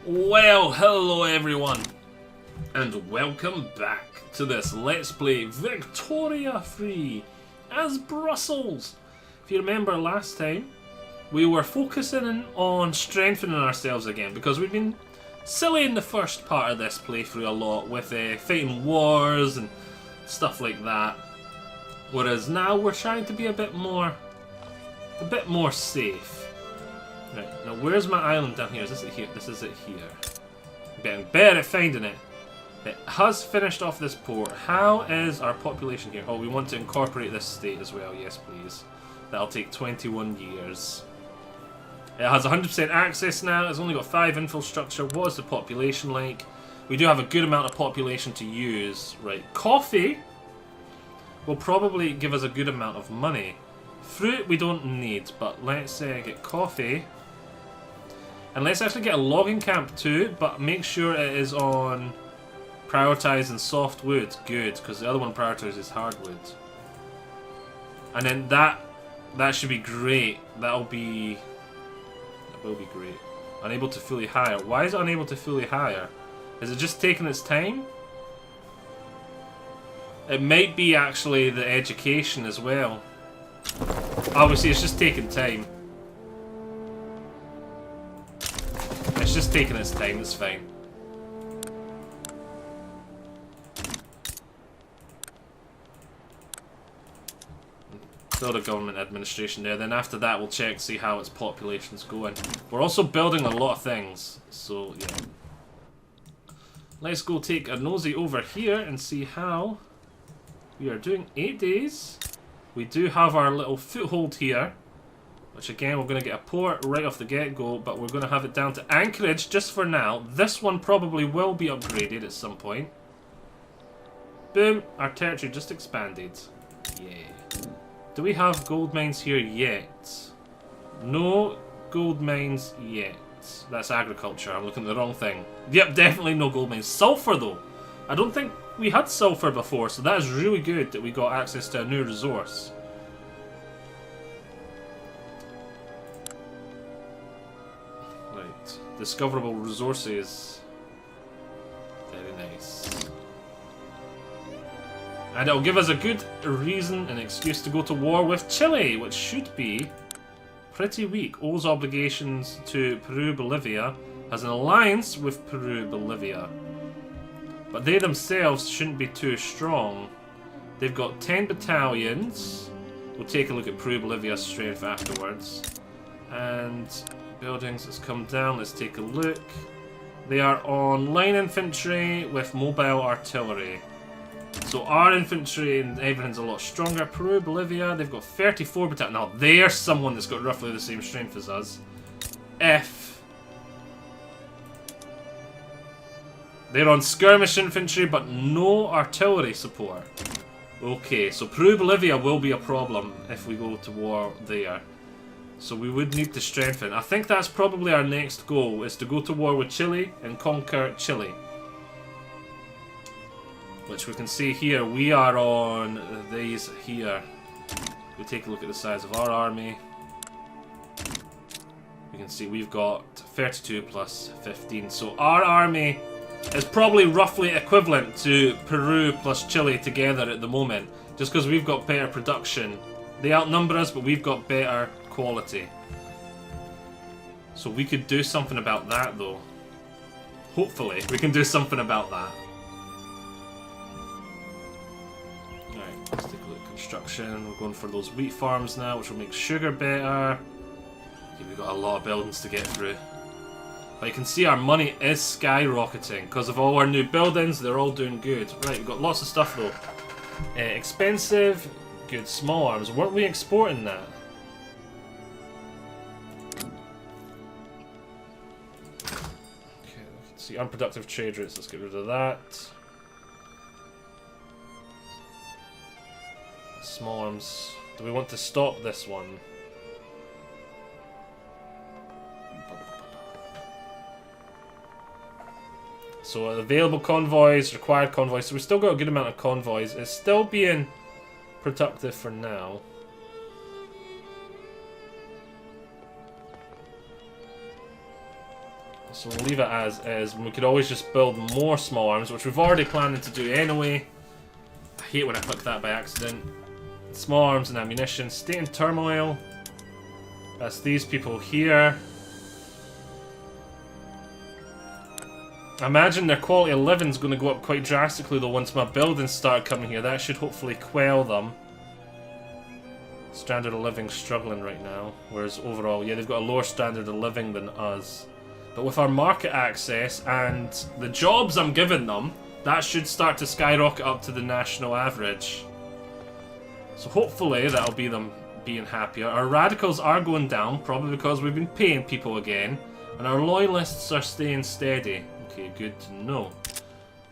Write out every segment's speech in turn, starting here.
Well, hello everyone, and welcome back to this Let's Play Victoria Free as Brussels. If you remember last time, we were focusing on strengthening ourselves again because we've been silly in the first part of this playthrough a lot with fighting wars and stuff like that. Whereas now we're trying to be a bit more safe. Right, now where's my island down here? Is this it here? This is it here. Getting better at finding it. It has finished off this port. How is our population here? Oh, we want to incorporate this state as well. Yes, please. That'll take 21 years. It has 100% access now. It's only got 5 infrastructure. What is the population like? We do have a good amount of population to use. Right, coffee will probably give us a good amount of money. Fruit we don't need, but let's get coffee. And let's actually get a logging camp too, but make sure it is on prioritizing softwood. Good, because the other one prioritizes hardwood. And then that should be great. That will be great. Unable to fully hire. Why is it unable to fully hire? Is it just taking its time? It might be actually the education as well. Obviously, it's just taking time. It's just taking its time, it's fine. Build a government administration there, then after that we'll check, see how its population's going. We're also building a lot of things, so yeah. Let's go take a nosy over here and see how we are doing. 8 days. We do have our little foothold here, which again, we're going to get a port right off the get-go, but we're going to have it down to Anchorage just for now. This one probably will be upgraded at some point. Boom, our territory just expanded. Yeah. Do we have gold mines here yet? No gold mines yet. That's agriculture, I'm looking at the wrong thing. Yep, definitely no gold mines. Sulfur though. I don't think we had sulfur before, so that is really good that we got access to a new resource. Right, discoverable resources. Very nice. And it'll give us a good reason and excuse to go to war with Chile, which should be pretty weak. Owes obligations to Peru, Bolivia, has an alliance with Peru, Bolivia. But they themselves shouldn't be too strong. They've got 10 battalions. We'll take a look at Peru, Bolivia's strength afterwards. And buildings, let's come down, let's take a look. They are on line infantry with mobile artillery. So our infantry and everything's a lot stronger. Peru, Bolivia, they've got 34 battalions. Now there's someone that's got roughly the same strength as us. They're on skirmish infantry, but no artillery support. Okay, so Peru, Bolivia will be a problem if we go to war there. So we would need to strengthen. I think that's probably our next goal, is to go to war with Chile and conquer Chile. Which we can see here, we are on these here. We take a look at the size of our army. We can see we've got 32 plus 15. So our army is probably roughly equivalent to Peru plus Chile together at the moment. Just because we've got better production. They outnumber us, but we've got better quality. So we could do something about that though. Hopefully, we can do something about that. Alright, let's take a look at construction. We're going for those wheat farms now, which will make sugar better. Okay, we've got a lot of buildings to get through. But you can see our money is skyrocketing because of all our new buildings. They're all doing good. Right, we've got lots of stuff though. Expensive, good small arms. Weren't we exporting that? Okay, let's see unproductive trade routes. Let's get rid of that. Small arms. Do we want to stop this one? So available convoys, required convoys. So we've still got a good amount of convoys. It's still being productive for now. So we'll leave it as is. And we could always just build more small arms, which we've already planned to do anyway. I hate when I click that by accident. Small arms and ammunition. State in turmoil. That's these people here. I imagine their quality of living is going to go up quite drastically though once my buildings start coming here. That should hopefully quell them. Standard of living struggling right now. Whereas overall, yeah, they've got a lower standard of living than us. But with our market access and the jobs I'm giving them, that should start to skyrocket up to the national average. So hopefully that'll be them being happier. Our radicals are going down, probably because we've been paying people again. And our loyalists are staying steady. Okay, good to know.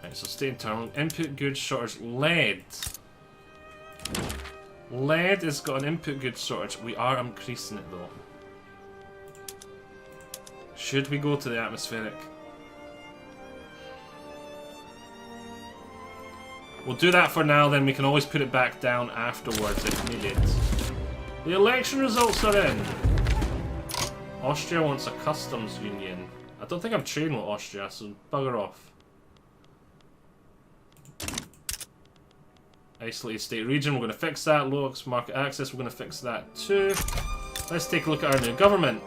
Right, so stay in terminal. Input goods shortage. Lead. Lead has got an input goods shortage. We are increasing it though. Should we go to the atmospheric? We'll do that for now, then we can always put it back down afterwards if needed. The election results are in. Austria wants a customs union. I don't think I'm trading with Austria, so bugger off. Isolated state region, we're going to fix that. Low market access, we're going to fix that too. Let's take a look at our new government.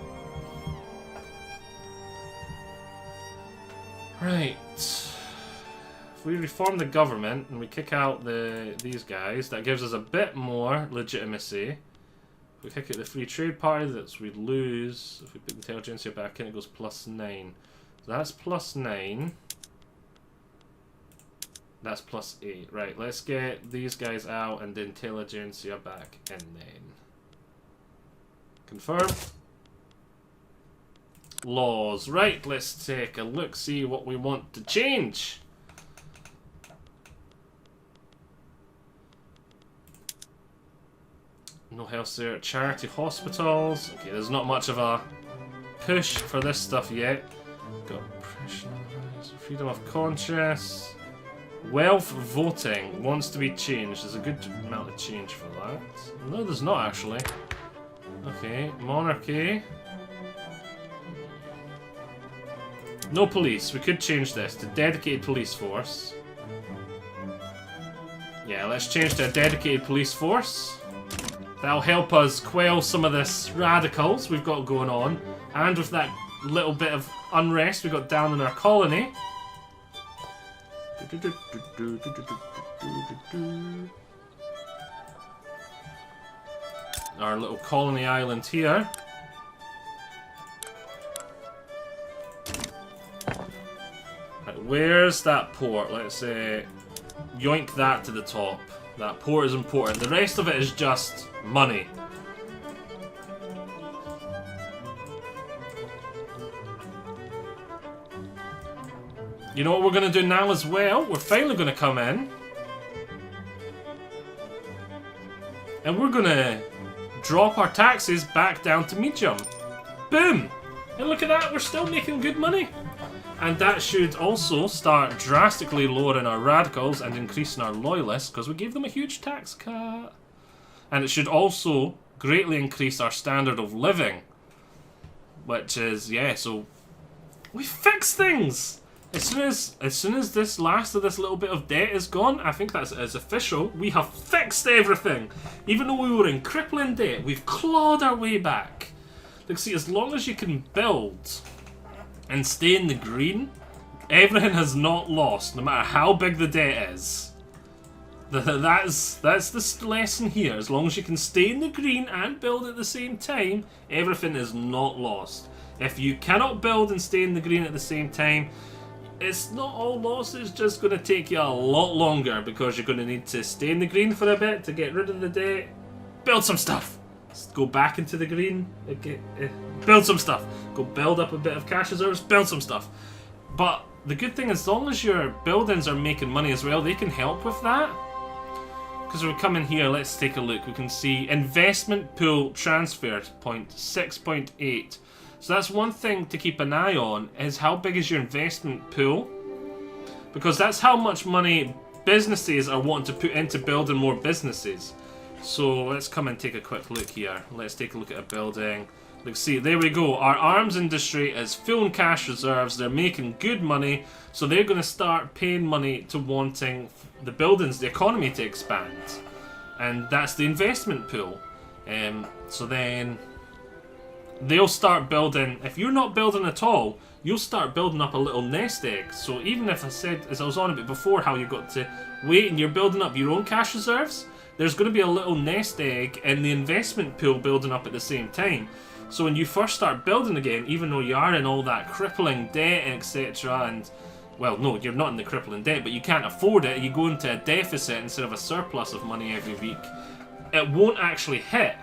Right. If we reform the government and we kick out these guys, that gives us a bit more legitimacy. If we kick out the free trade party, that's we lose. If we put intelligentsia back in, it goes +9. So that's +9. That's +8. Right, let's get these guys out and the intelligentsia back in then. Confirm. Laws. Right, let's take a look, see what we want to change. No health care, charity hospitals. Okay, there's not much of a push for this stuff yet. Got freedom of conscience. Wealth voting wants to be changed. There's a good amount of change for that. No, there's not actually. Okay, monarchy. No police. We could change this to dedicated police force. Yeah, let's change to a dedicated police force. That'll help us quell some of this radicals we've got going on. And with that little bit of unrest we got down in our colony. Our little colony island here. Right, where's that port? Let's yoink that to the top. That port is important. The rest of it is just money. You know what we're going to do now as well? We're finally going to come in. And we're going to drop our taxes back down to medium. Boom! And look at that, we're still making good money. And that should also start drastically lowering our radicals and increasing our loyalists because we gave them a huge tax cut. And it should also greatly increase our standard of living. Which is, yeah, so we fix things! As soon as this last of this little bit of debt is gone, I think that's official. We have fixed everything. Even though we were in crippling debt, we've clawed our way back. Like, see, as long as you can build and stay in the green, everything has not lost, no matter how big the debt is. That's the lesson here. As long as you can stay in the green and build at the same time, everything is not lost. If you cannot build and stay in the green at the same time, it's not all lost, it's just going to take you a lot longer because you're going to need to stay in the green for a bit to get rid of the debt. Build some stuff. Go back into the green. Build some stuff. Go build up a bit of cash reserves. Build some stuff. But the good thing is, as long as your buildings are making money as well, they can help with that. Because we come in here, let's take a look. We can see investment pool transferred, 6.8. So that's one thing to keep an eye on, is how big is your investment pool? Because that's how much money businesses are wanting to put into building more businesses. So let's come and take a quick look here. Let's take a look at a building. Let's see, there we go. Our arms industry is full in cash reserves. They're making good money. So they're going to start paying money to wanting the buildings, the economy to expand. And that's the investment pool. So then they'll start building. If you're not building at all, you'll start building up a little nest egg. So even if I said, as I was on a bit before, how you got to wait and you're building up your own cash reserves, there's going to be a little nest egg in the investment pool building up at the same time. So when you first start building again, even though you are in all that crippling debt, etc., and, well, no, you're not in the crippling debt, but you can't afford it, you go into a deficit instead of a surplus of money every week, it won't actually hit.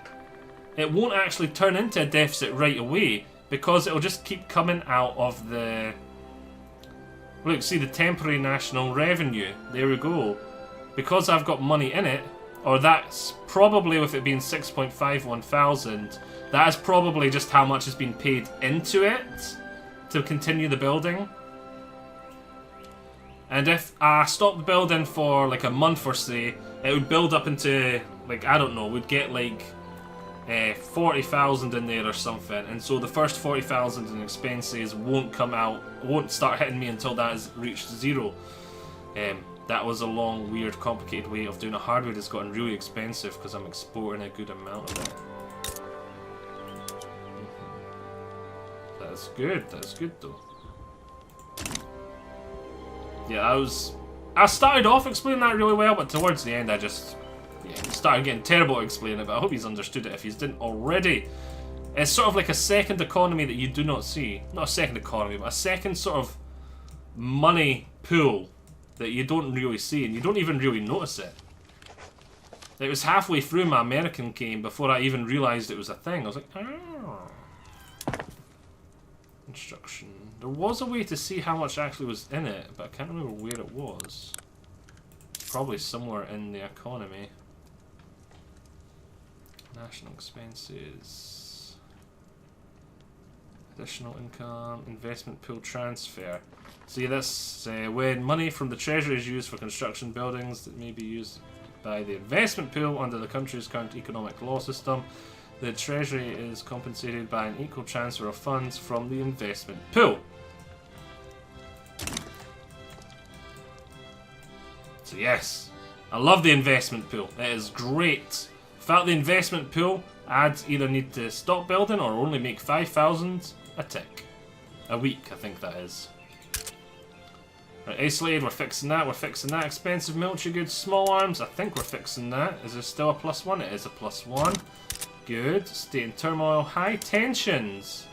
It won't actually turn into a deficit right away, because it'll just keep coming out of the... Look, see the temporary national revenue. There we go. Because I've got money in it, or that's probably with it being 6.51 thousand, that is probably just how much has been paid into it to continue the building. And if I stopped building for like a month or say, it would build up into, like, I don't know, we'd get like 40,000 in there or something, and so the first 40,000 in expenses won't start hitting me until that has reached zero. That was a long, weird, complicated way of doing a hardware that's gotten really expensive because I'm exporting a good amount of it. That's good though. Yeah, I started off explaining that really well, but towards the end I just started getting terrible at explaining it, but I hope he's understood it if he didn't already. It's sort of like a second economy that you do not see. Not a second economy, but a second sort of money pool that you don't really see, and you don't even really notice it. It was halfway through my American game before I even realised it was a thing. I was like, oh. Instruction. There was a way to see how much actually was in it, but I can't remember where it was. Probably somewhere in the economy. National expenses. Additional income. Investment pool transfer. See this, when money from the treasury is used for construction buildings that may be used by the investment pool under the country's current economic law system, the treasury is compensated by an equal transfer of funds from the investment pool. So yes, I love the investment pool. It is great. Without the investment pool, I'd either need to stop building or only make 5,000 a tick. A week, I think that is. Right, isolated, we're fixing that. We're fixing that. Expensive military goods, small arms, I think we're fixing that. Is there still a +1? It is a +1. Good. State in turmoil. High tensions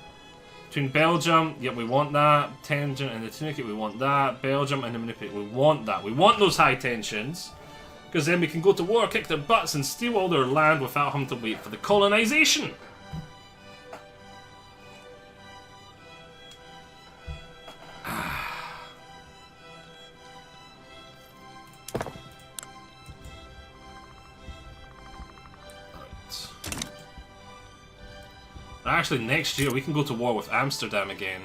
between Belgium. Yep, we want that. Tangent and the Tunicate, we want that. Belgium and the Manipulate, we want that. We want those high tensions. Because then we can go to war, kick their butts, and steal all their land without having to wait for the colonization. Actually, next year we can go to war with Amsterdam again.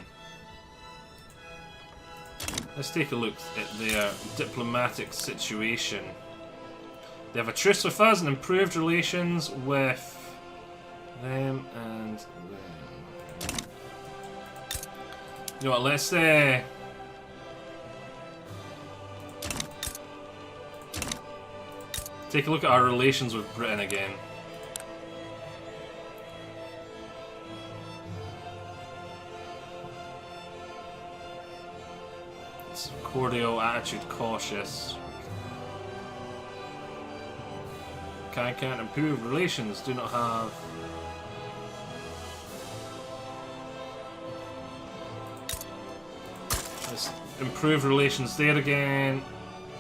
Let's take a look at their diplomatic situation. They have a truce with us and improved relations with them and them. You know what, let's take a look at our relations with Britain again. Cordial, attitude cautious. Can't improve relations. Do not have. Let's improve relations there again.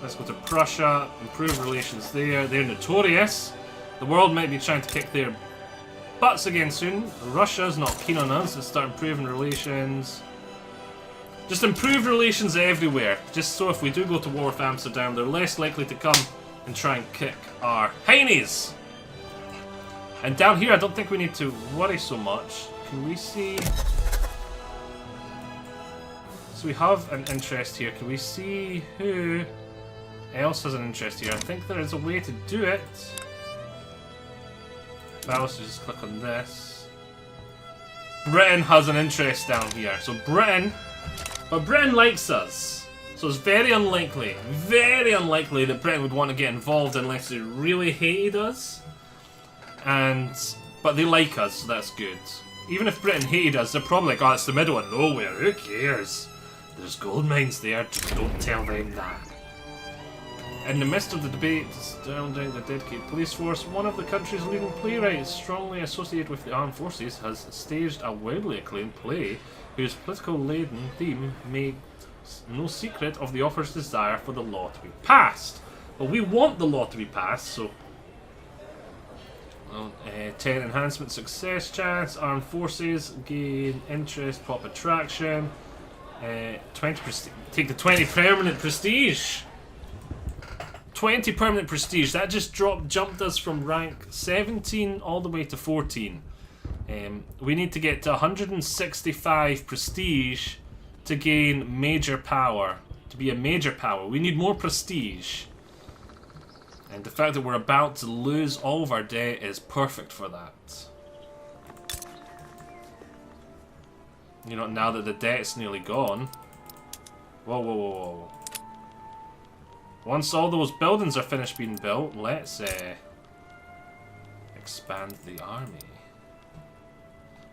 Let's go to Prussia. Improve relations there. They're notorious. The world might be trying to kick their butts again soon. Russia's not keen on us. Let's start improving relations. Just improve relations everywhere, just so if we do go to war with Amsterdam, they're less likely to come and try and kick our heinies. And down here, I don't think we need to worry so much. Can we see... So we have an interest here. Can we see who else has an interest here? I think there is a way to do it. Well, so just click on this. Britain has an interest down here. So Britain... But Britain likes us. So it's very unlikely that Britain would want to get involved unless they really hated us. But they like us, so that's good. Even if Britain hated us, they're probably like, oh, it's the middle of nowhere, who cares? There's gold mines there, just don't tell them that. In the midst of the debate surrounding the dedicated police force, one of the country's leading playwrights, strongly associated with the armed forces, has staged a widely acclaimed play whose political-laden theme made no secret of the author's desire for the law to be passed. But we want the law to be passed, so... 10 enhancement success chance, armed forces, gain interest, pop attraction, 20 take the 20 permanent prestige. 20 permanent prestige, that just jumped us from rank 17 all the way to 14. We need to get to 165 prestige to gain major power, to be a major power. We need more prestige. And the fact that we're about to lose all of our debt is perfect for that. You know, now that the debt's nearly gone. Whoa, whoa, whoa, whoa. Once all those buildings are finished being built, let's expand the army.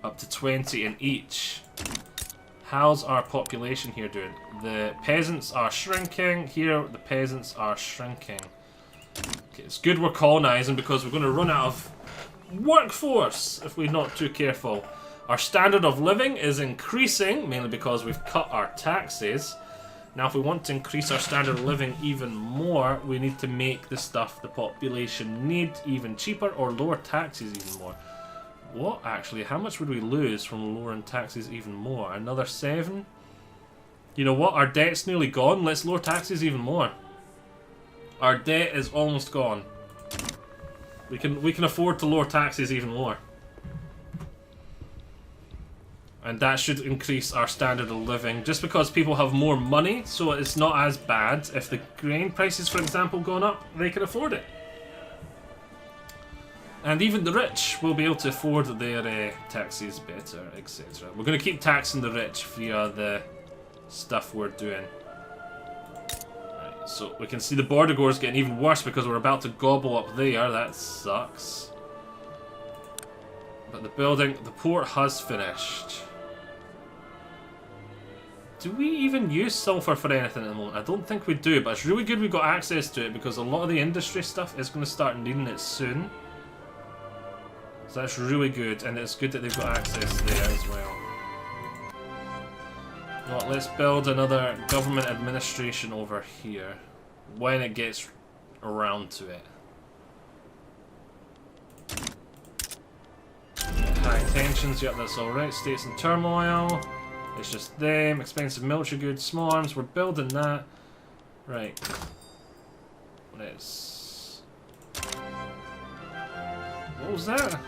Up to 20 in each. How's our population here doing? The peasants are shrinking. Here, the peasants are shrinking. Okay, it's good we're colonising because we're going to run out of workforce if we're not too careful. Our standard of living is increasing, mainly because we've cut our taxes. Now if we want to increase our standard of living even more, we need to make the stuff the population need even cheaper or lower taxes even more. What actually? How much would we lose from lowering taxes even more? Another 7? You know what? Our debt's nearly gone. Let's lower taxes even more. Our debt is almost gone. We can afford to lower taxes even more. And that should increase our standard of living. Just because people have more money, so it's not as bad. If the grain prices, for example, gone up, they can afford it. And even the rich will be able to afford their taxes better, etc. We're going to keep taxing the rich via the stuff we're doing. Right, so we can see the border gores getting even worse because we're about to gobble up there. That sucks. But the port has finished. Do we even use sulfur for anything at the moment? I don't think we do, but it's really good we've got access to it because a lot of the industry stuff is going to start needing it soon. So that's really good, and it's good that they've got access there as well. Well, let's build another government administration over here when it gets around to it. High tensions, yep, that's alright. States in turmoil. It's just them. Expensive military goods, small arms. We're building that. Right. Let's... What was that?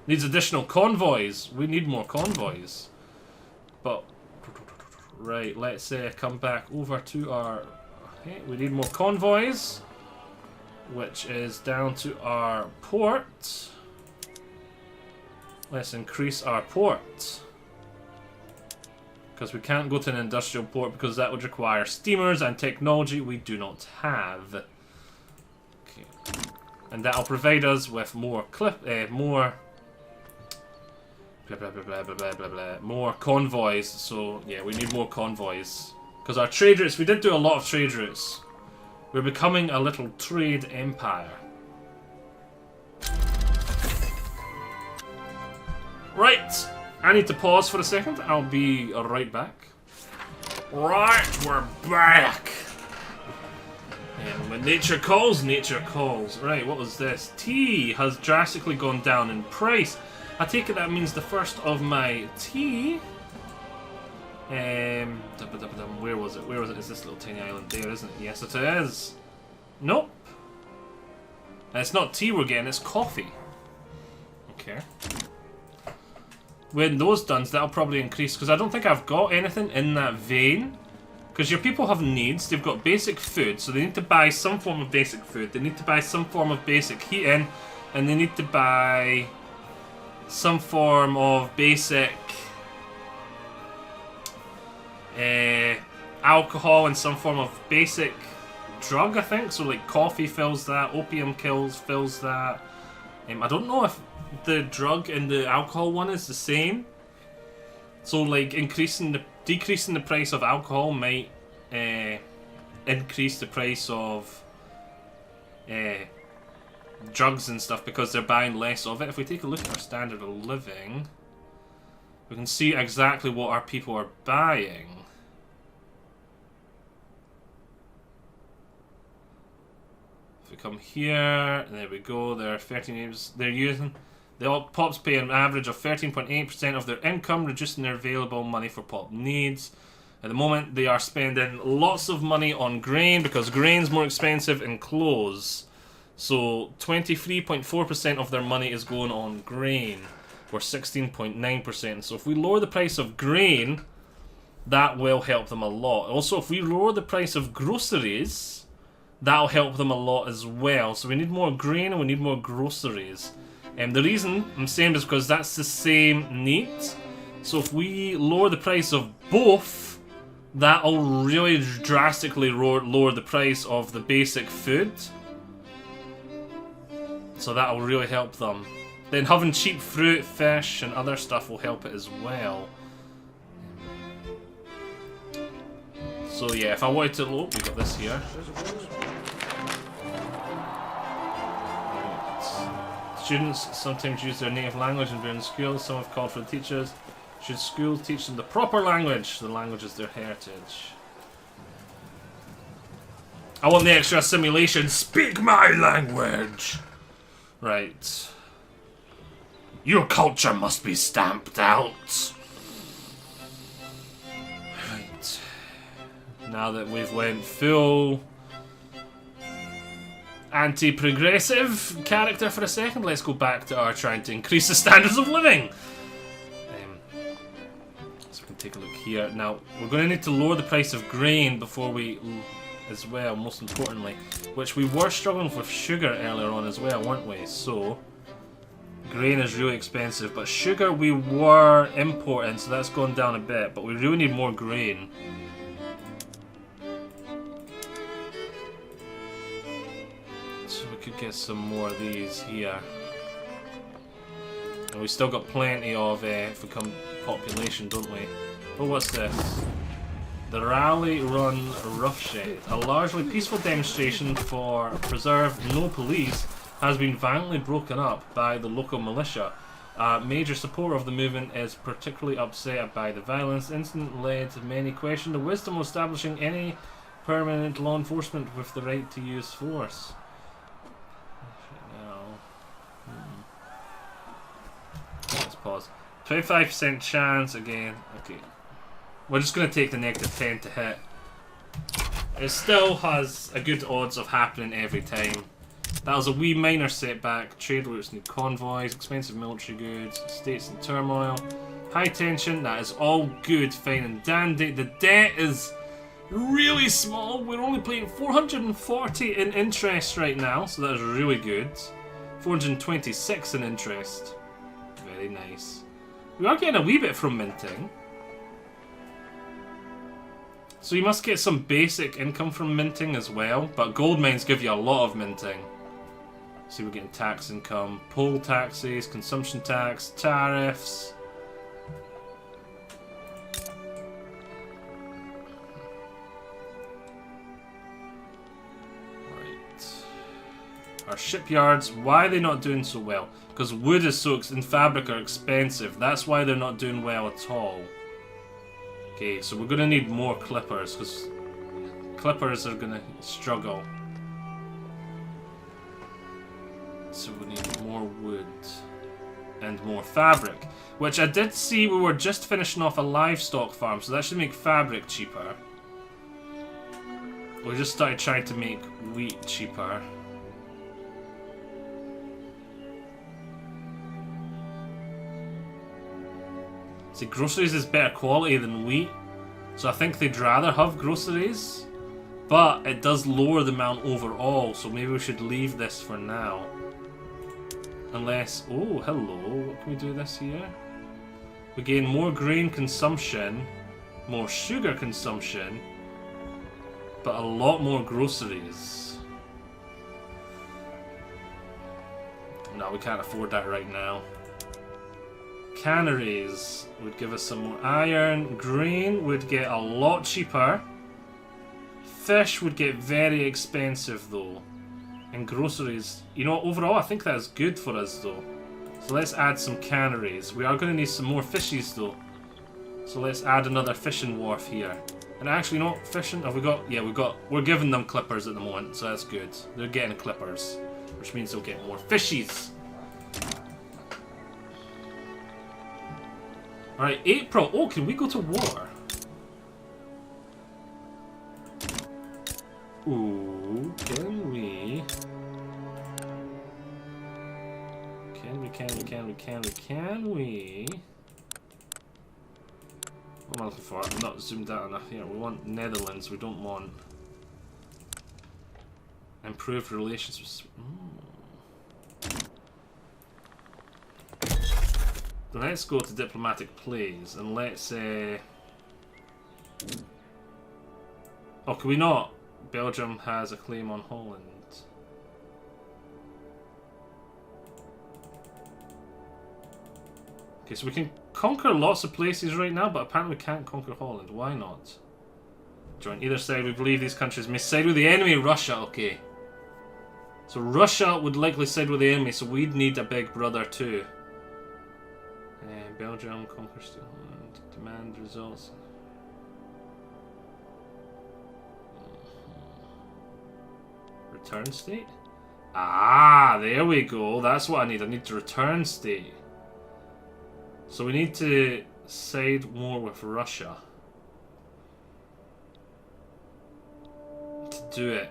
Needs additional convoys. We need more convoys. But... Right, let's come back over to our... Okay, we need more convoys. Which is down to our port. Let's increase our port. Because we can't go to an industrial port because that would require steamers and technology we do not have. Okay. And that'll provide us with more more more convoys. So yeah, we need more convoys. Because our trade routes, we did do a lot of trade routes. We're becoming a little trade empire. Right. I need to pause for a second. I'll be right back. Right, we're back. And when nature calls, nature calls. Right, what was this? Tea has drastically gone down in price. I take it that means the first of my tea. Where was it? Where was it? It's this little tiny island there, isn't it? Yes, it is. Nope. And it's not tea we're getting, it's coffee. Okay. When those done, that'll probably increase, because I don't think I've got anything in that vein. Because your people have needs, they've got basic food, so they need to buy some form of basic food, they need to buy some form of basic heating, and they need to buy some form of basic alcohol and some form of basic drug, I think. So like coffee fills that, opium fills that. I don't know if the drug and the alcohol one is the same. So like decreasing the price of alcohol might increase the price of drugs and stuff because they're buying less of it. If we take a look at our standard of living, we can see exactly what our people are buying. If we come here, there we go. There are 13 names they're using. The Pops pay an average of 13.8% of their income, reducing their available money for Pop needs. At the moment, they are spending lots of money on grain because grain's more expensive and clothes. So 23.4% of their money is going on grain, or 16.9%. So if we lower the price of grain, that will help them a lot. Also, if we lower the price of groceries, that'll help them a lot as well. So we need more grain and we need more groceries. And the reason I'm saying is because that's the same need. So if we lower the price of both, that'll really drastically lower the price of the basic food. So that'll really help them. Then having cheap fruit, fish, and other stuff will help it as well. So yeah, if I wanted to... Oh, we got this here. Students sometimes use their native language in various schools. Some have called for the teachers. Should schools teach them the proper language? The language is their heritage. I want the extra simulation. Speak my language! Right. Your culture must be stamped out. Right. Now that we've went full anti-progressive character for a second, let's go back to our trying to increase the standards of living. So we can take a look here. Now, we're going to need to lower the price of grain before we... as well, most importantly, which we were struggling with sugar earlier on as well, weren't we? So grain is really expensive, but sugar we were importing, so that's gone down a bit, but we really need more grain. So we could get some more of these here, and we still got plenty of if we come population, don't we? Oh, what's this? The Rally Run Roughshed, a largely peaceful demonstration for preserve no police, has been violently broken up by the local militia. A major supporter of the movement is particularly upset by the violence. The incident led to many question the wisdom of establishing any permanent law enforcement with the right to use force. Let's pause. 25% chance again. Okay. We're just going to take the negative 10 to hit. It still has a good odds of happening every time. That was a wee minor setback. Trade routes need convoys, expensive military goods, states in turmoil, high tension. That is all good, fine and dandy. The debt is really small. We're only paying 440 in interest right now, so that is really good. 426 in interest. Very nice. We are getting a wee bit from minting. So you must get some basic income from minting as well, but gold mines give you a lot of minting. See, we're getting tax income, poll taxes, consumption tax, tariffs. Right. Our shipyards, why are they not doing so well? Because wood is and fabric are expensive. That's why they're not doing well at all. Okay, so we're going to need more clippers, because clippers are going to struggle. So we need more wood and more fabric, which I did see we were just finishing off a livestock farm, so that should make fabric cheaper. We just started trying to make wheat cheaper. See, groceries is better quality than wheat, so I think they'd rather have groceries, but it does lower the amount overall, so maybe we should leave this for now. Unless... Oh, hello. What can we do this year? We gain more grain consumption, more sugar consumption, but a lot more groceries. No, we can't afford that right now. Canneries would give us some more iron. Grain would get a lot cheaper. Fish would get very expensive though. And groceries, you know, overall I think that's good for us though. So let's add some canneries. We are going to need some more fishies though. So let's add another fishing wharf here. And actually, you know what, fishing, have we got, yeah, we're giving them clippers at the moment, so that's good. They're getting clippers, which means they'll get more fishies. Alright, April. Oh, can we go to war? Ooh, can we? Can we? What am I looking for? I'm not zoomed out enough here. We want Netherlands, we don't want improved relations with... Let's go to diplomatic plays and let's oh, can we not? Belgium has a claim on Holland. Okay, so we can conquer lots of places right now, but apparently we can't conquer Holland. Why not? Join either side. We believe these countries may side with the enemy. Russia, okay. So Russia would likely side with the enemy, so we'd need a big brother too. Belgium conquers the Holland. Demand results. Return state? Ah, there we go. That's what I need. I need to return state. So we need to side more with Russia to do it.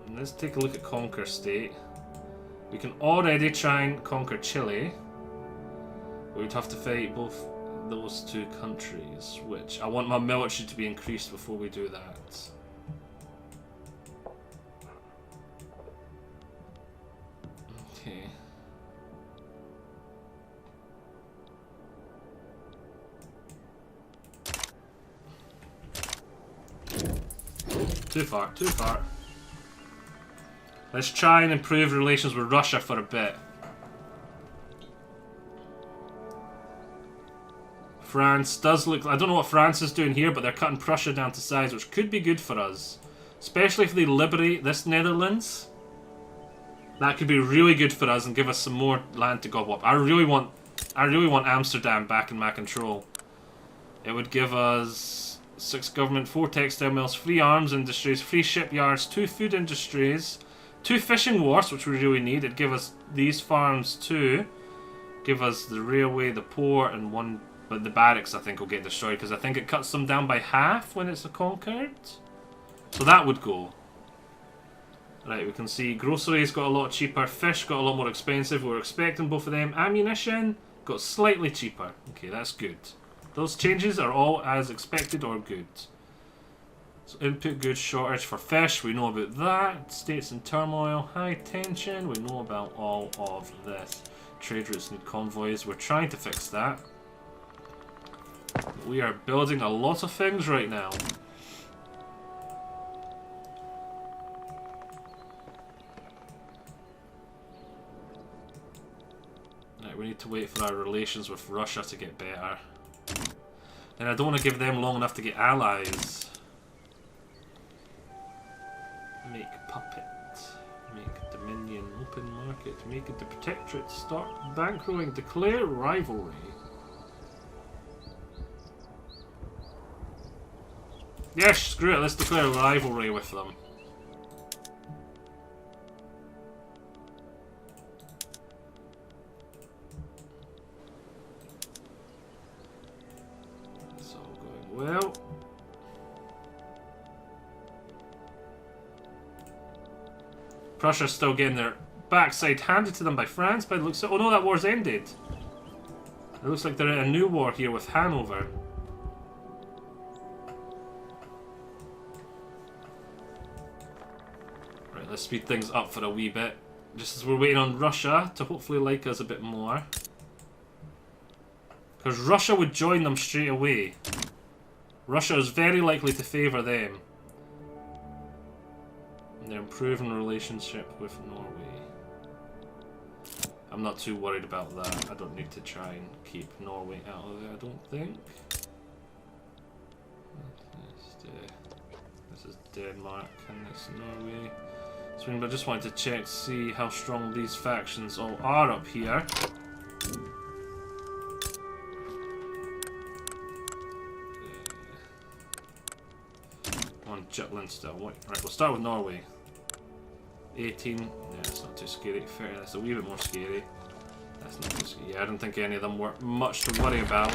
And let's take a look at conquer state. We can already try and conquer Chile. We'd have to fight both those two countries, which I want my military to be increased before we do that. Okay. Too far, too far. Let's try and improve relations with Russia for a bit. France does look... I don't know what France is doing here, but they're cutting Prussia down to size, which could be good for us. Especially if they liberate this Netherlands. That could be really good for us and give us some more land to gobble up. I really want Amsterdam back in my control. It would give us 6 government, 4 textile mills, 3 arms industries, 3 shipyards, 2 food industries, 2 fishing wharfs, which we really need. It'd give us these farms too. Give us the railway, the port, and 1... But the barracks, I think, will get destroyed because I think it cuts them down by half when it's conquered. So that would go. Right, we can see groceries got a lot cheaper. Fish got a lot more expensive. We were expecting both of them. Ammunition got slightly cheaper. Okay, that's good. Those changes are all as expected or good. So input goods shortage for fish. We know about that. States in turmoil. High tension. We know about all of this. Trade routes need convoys. We're trying to fix that. We are building a lot of things right now. Right, we need to wait for our relations with Russia to get better. And I don't want to give them long enough to get allies. Make puppet. Make dominion. Open market. Make it the protectorate. Start bankrolling. Declare rivalry. Yes, screw it, let's declare a rivalry with them. It's all going well. Prussia's still getting their backside handed to them by France, but it looks like... Oh no, that war's ended. It looks like they're in a new war here with Hanover. Let's speed things up for a wee bit. Just as we're waiting on Russia to hopefully like us a bit more. Because Russia would join them straight away. Russia is very likely to favour them. And they're improving relationship with Norway. I'm not too worried about that. I don't need to try and keep Norway out of there, I don't think. This is Denmark and this is Norway. So I just wanted to check to see how strong these factions all are up here. On Jutland still. Right, we'll start with Norway. 18. Yeah, it's not too scary. 30, that's a wee bit more scary. That's not too scary. Yeah, I don't think any of them were much to worry about.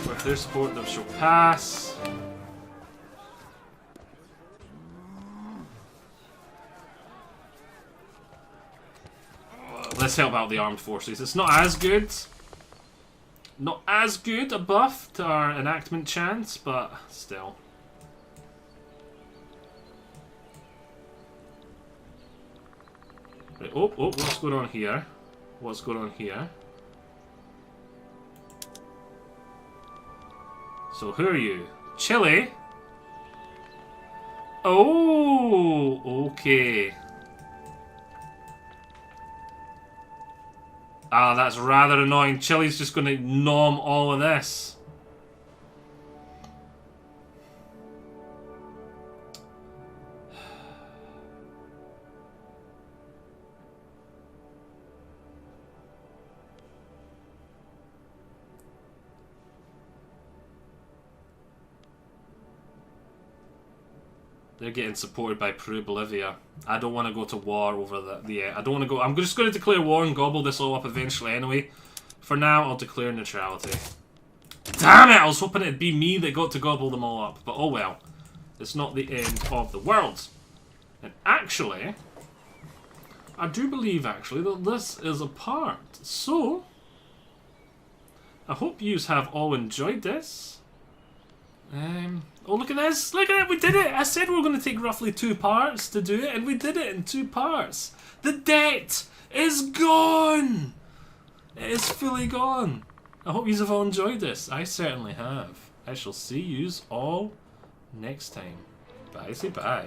With their support, they shall pass. Let's help out the armed forces. It's not as good. Not as good a buff to our enactment chance, but still. Right, oh, what's going on here? What's going on here? So who are you? Chile? Oh, okay. Ah, that's rather annoying. Chile's just going to nom all of this. They're getting supported by Peru, Bolivia. I don't want to go to war over that. Yeah, I don't want to go. I'm just going to declare war and gobble this all up eventually anyway. For now, I'll declare neutrality. Damn it! I was hoping it'd be me that got to gobble them all up. But oh well. It's not the end of the world. And actually, I do believe actually that this is a part. So, I hope you have all enjoyed this. Oh, look at this! Look at it! We did it! I said we were going to take roughly 2 parts to do it, and we did it in 2 parts. The debt is gone! It is fully gone. I hope you have all enjoyed this. I certainly have. I shall see yous all next time. Bye, say bye.